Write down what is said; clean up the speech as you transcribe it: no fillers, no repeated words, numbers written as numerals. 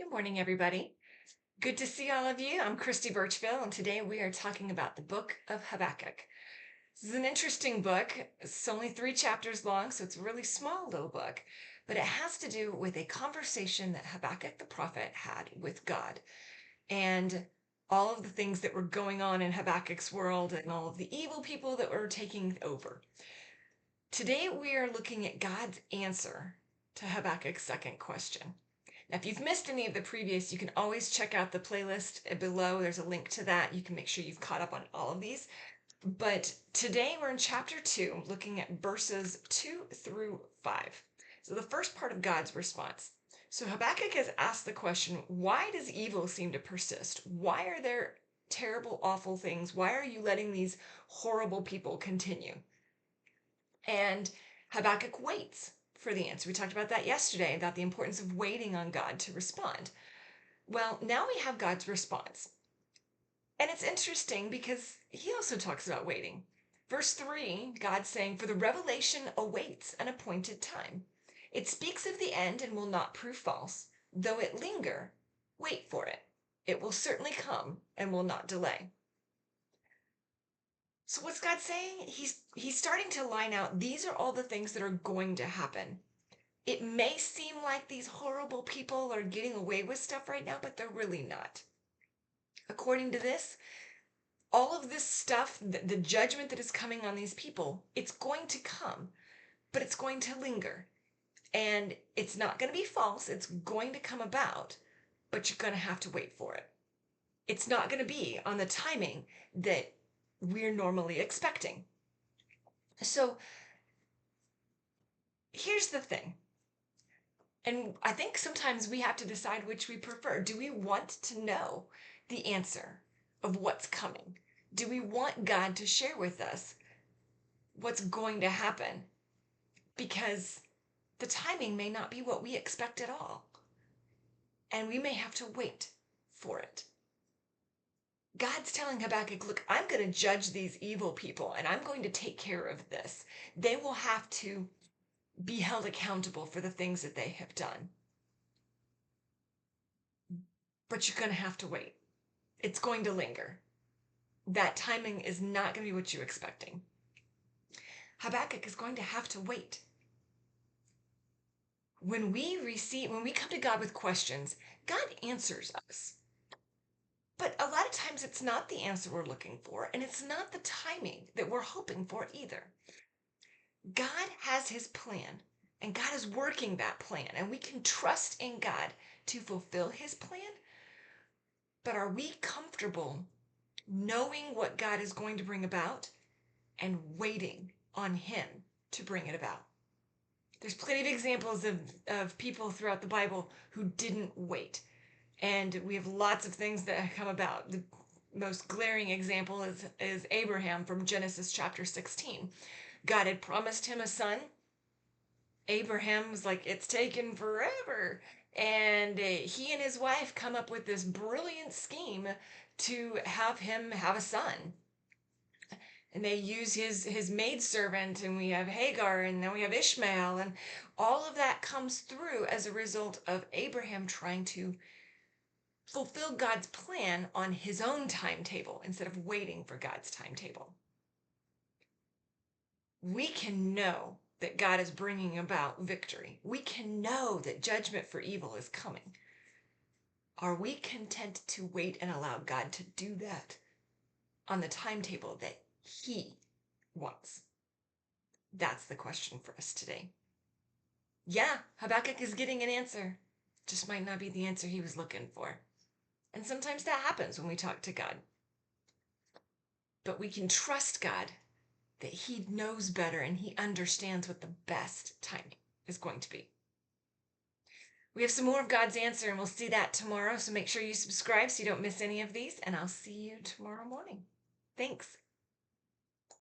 Good morning, everybody. Good to see all of you. I'm Christy Birchville, and today we are talking about the book of Habakkuk. This is an interesting book. It's only 3 chapters long, so it's a really small little book, but it has to do with a conversation that Habakkuk the prophet had with God and all of the things that were going on in Habakkuk's world and all of the evil people that were taking over. Today we are looking at God's answer to Habakkuk's second question. Now, if you've missed any of the previous, you can always check out the playlist below. There's a link to that. You can make sure you've caught up on all of these. But today we're in chapter 2, looking at verses 2 through 5. So the first part of God's response. So Habakkuk has asked the question, why does evil seem to persist? Why are there terrible, awful things? Why are you letting these horrible people continue? And Habakkuk waits for the answer. We talked about that yesterday, about the importance of waiting on God to respond. Well, now we have God's response. And it's interesting because he also talks about waiting. Verse 3, God's saying, "For the revelation awaits an appointed time. It speaks of the end and will not prove false. Though it linger, wait for it. It will certainly come and will not delay." So what's God saying? He's starting to line out, these are all the things that are going to happen. It may seem like these horrible people are getting away with stuff right now, but they're really not. According to this, all of this stuff, the judgment that is coming on these people, it's going to come, but it's going to linger. And it's not going to be false. It's going to come about, but you're going to have to wait for it. It's not going to be on the timing that we're normally expecting. So here's the thing. And I think sometimes we have to decide which we prefer. Do we want to know the answer of what's coming? Do we want God to share with us what's going to happen? Because the timing may not be what we expect at all. And we may have to wait for it. God's telling Habakkuk, look, I'm going to judge these evil people and I'm going to take care of this. They will have to be held accountable for the things that they have done. But you're going to have to wait. It's going to linger. That timing is not going to be what you're expecting. Habakkuk is going to have to wait. When we come to God with questions, God answers us. But a lot of times it's not the answer we're looking for, and it's not the timing that we're hoping for either. God has his plan, and God is working that plan, and we can trust in God to fulfill his plan. But are we comfortable knowing what God is going to bring about and waiting on him to bring it about? There's plenty of examples of people throughout the Bible who didn't wait. And we have lots of things that have come about. The most glaring example is Abraham from Genesis chapter 16. God had promised him a son. Abraham was like, it's taken forever. And he and his wife come up with this brilliant scheme to have him have a son. And they use his maidservant, and we have Hagar, and then we have Ishmael, and all of that comes through as a result of Abraham trying to fulfill God's plan on his own timetable instead of waiting for God's timetable. We can know that God is bringing about victory. We can know that judgment for evil is coming. Are we content to wait and allow God to do that on the timetable that he wants? That's the question for us today. Yeah, Habakkuk is getting an answer. Just might not be the answer he was looking for. And sometimes that happens when we talk to God. But we can trust God that he knows better and he understands what the best timing is going to be. We have some more of God's answer, and we'll see that tomorrow. So make sure you subscribe so you don't miss any of these, and I'll see you tomorrow morning. Thanks.